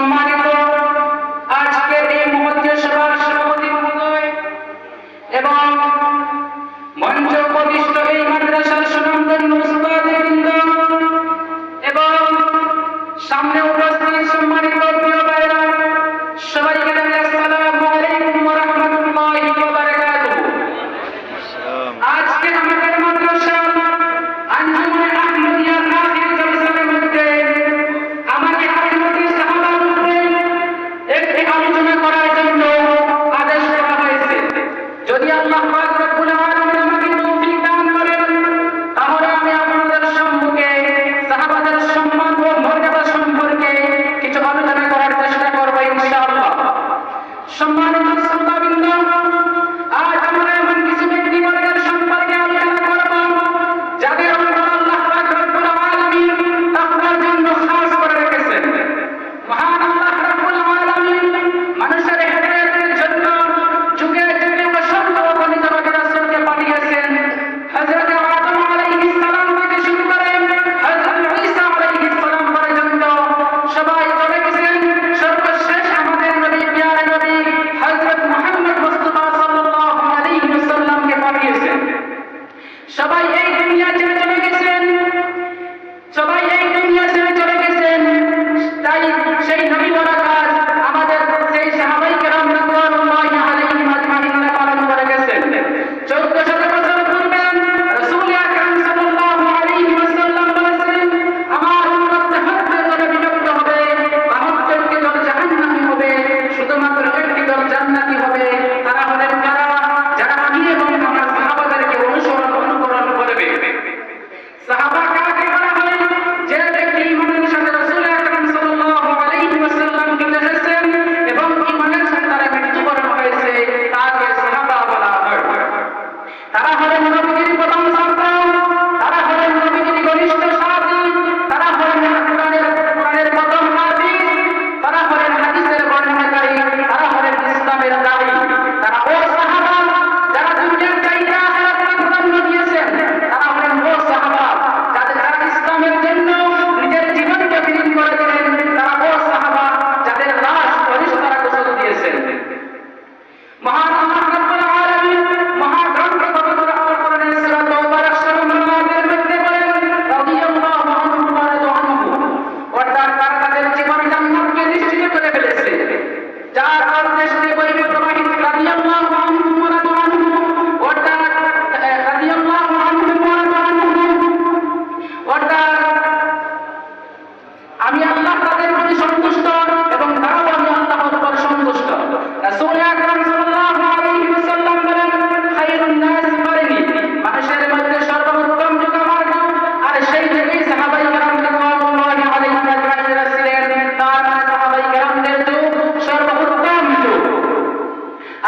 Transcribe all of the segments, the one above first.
সম্মানিত আজকের এই মহোজ্জল সভার সভাপতি মহোদয় এবং মঞ্চ উপবিষ্ট এই মাদ্রাসার সুনামধন্য উস্তাদবৃন্দ এবং সামনে উপস্থিত সম্মানিত প্রিয় ভাইরা, সবাইকে জানাই আসসালামু আলাইকুম ওয়া রাহমাতুল্লাহি ওয়া বারাকাতুহু। আজকে আমাদের মাদ্রাসা আঞ্জুমানে আহমদিয়ার আখির জলসার মধ্যে আমাকে আহমদী সাহাবার উপরে একটি আলোচনা করার জন্য আদেশ করা হয়েছে। যদি আল্লাহ পাক রব্বুল আলামিন আমাকে তৌফিক দান করেন, তাহলে আমি আপনাদের সম্মুখে সাহাবাদের সম্মান ও মর্যাদা সম্পর্কে কিছু আলোচনা করার চেষ্টা করব ইনশাআল্লাহ। সম্মানিত শ্রোতাবৃন্দ, আজ আমরা এমন কিছু ব্যক্তিবর্গের সম্পর্কে আলোচনা করব যাদের অন্তর আল্লাহ পাক রব্বুল আলামিন তাকওয়ার জন্য খাস করে রেখেছেন। মহান আল্লাহ রব্বুল আলামিন মানুষের হেদায়েতের জন্য যুগে যুগে অসংখ্য অগণিত নবী রাসূলকে পাঠিয়েছেন। হযরত আদম আলাইহিস সালাম থেকে শুরু করে হযরত ঈসা আলাইহিস সালাম পর্যন্ত সবাই চলে গেছেন। সর্বশেষ আমাদের নবী প্রিয় নবী হযরত মুহাম্মদ মুস্তাফা সাল্লাল্লাহু আলাইহি ওয়াসাল্লামকে পাঠিয়েছেন। সবাই এই দুনিয়া ছেড়ে চলে গেছেন, সবাই এই দুনিয়া ছেড়ে চলে গেছেন। তাই সেই নবী বলা কাজ আমাদের সেই সাহাবায়ে কেরাম রাদিয়াল্লাহু আলাইহিম আজমাইনরা পালন করে গেছেন। 1400 বছর পূর্বে রাসূল আকরাম সাল্লাল্লাহু আলাইহি ওয়াসাল্লাম বলেছেন, আমার উম্মত 73 দলে বিভক্ত হবে, 72টি দল জাহান্নামী হবে, শুধুমাত্র একটি দল জান্নাতি হবে। তারা হলেন কারা? যারা আমি এবং আমার সাহাবাদেরকে অনুকরণ করবে। সাহাবা কাকে বলা হয়? যে ব্যক্তি ঈমানের সাথে রাসূল আকরাম সাল্লাল্লাহু আলাইহি ওয়াসাল্লামকে দেখেছেন এবং ঈমানের সাথে তারা মৃত্যুবরণ হয়েছে, তাকে সাহাবা বলা হয়। তারা হলেন নবীজির প্রথম ছাত্র, তারা হলেন নবীজির ঘনিষ্ঠ সাথী, তারা হলেন কোরআনের প্রথম হাফিজ, তারা হলেন হাদিসের বর্ণনাকারী, তারা হলেন ইসলামের দাঈ। তারা ও সাহাবা যারা দুনিয়ার চাইতে আখিরাতকে প্রাধান্য দিয়েছেন, তারা হলেন ও সাহাবা যারা ইসলামের জন্য নিজের জীবনকে বিলীন করে দিলেন, তারা ও সাহাবা যাদের লাশ ফেরেশতারা গোসল দিয়েছেন। মহান আল্লাহ রাব্বুল আলামিন মহাগ্রন্থ পবিত্র আল কোরআনের সূরা তাওবার 18 নম্বর আয়াতের মধ্যে বলেন, রাদিয়াল্লাহু আনহু ওয়া রাদু আনহু, অর্থাৎ তারা তাদের জীবন জান্নাতকে নিশ্চিত করে ফেলেছে। যার আদেশ দিয়ে বইবে প্রবাহিত রাদিয়াল্লাহু আনহু ওয়া রাদু আনহু, অর্থাৎ রাদিয়াল্লাহু আনহু ওয়া রাদু আনহু, অর্থাৎ আমি আল্লাহ তাদের প্রতি সন্তুষ্ট এবং তারাও আমি আল্লাহর উপর সন্তুষ্ট। রাসূল আকরাম সাল্লাল্লাহু আলাইহি ওয়াসাল্লাম বলেন, খায়রুন নাস কারনি, মানুষের মধ্যে সর্বোত্তম যুগ আমার যুগ। আর সেই যুগেই সাহাবায়ে কেরাম রাদিয়াল্লাহু আলাইহিম আজমাইনরা ছিলেন, তার সাহাবায়ে কেরামদের যুগ সর্বোত্তম যুগ।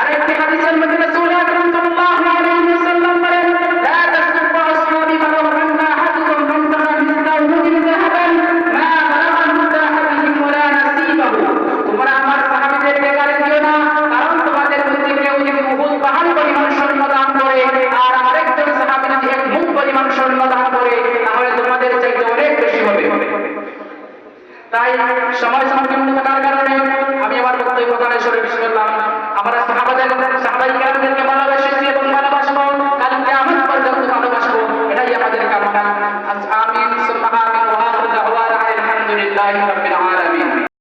আরেকটি হাদিসের মধ্যে রাসূল আকরাম সাল্লাল্লাহু আলাইহি ওয়াসাল্লাম বলেন, লা তাসubbu আসহাবি ফালাউ কান্না আহাদুকুম ফান্তাহা মিসলাহু মিন যাহাবান মা বালাগা মুদ্দা আহাদিহিম ওয়ালা নাসীবাহু। তোমরা আমার সাহাবীদেরকে গালি দিও না, কারণ তোমাদের মধ্যে কেউ যদি উহুদ পাহাড় পরিমাণ স্বর্ণ দান করে আর আরেকজন সাহাবী যদি এক মুঠ পরিমাণ স্বর্ণ দান করে, তাহলে তোমাদের চাইতে অনেক বেশি হবে। তাই সময় সংকীর্ণতার কারণে আমি আমার বক্তব্য প্রদানের সরে শেষ করলাম। আমরা সাহাবায়ে কেরামদেরকে ভালোবেসেছি এবং ভালোবাসবো, কাল কিয়ামত পর্যন্ত ভালোবাসবো, এটাই আমাদের কামনা। আমিন সুবহানাল্লাহি ওয়া আলহামদুলিল্লাহি।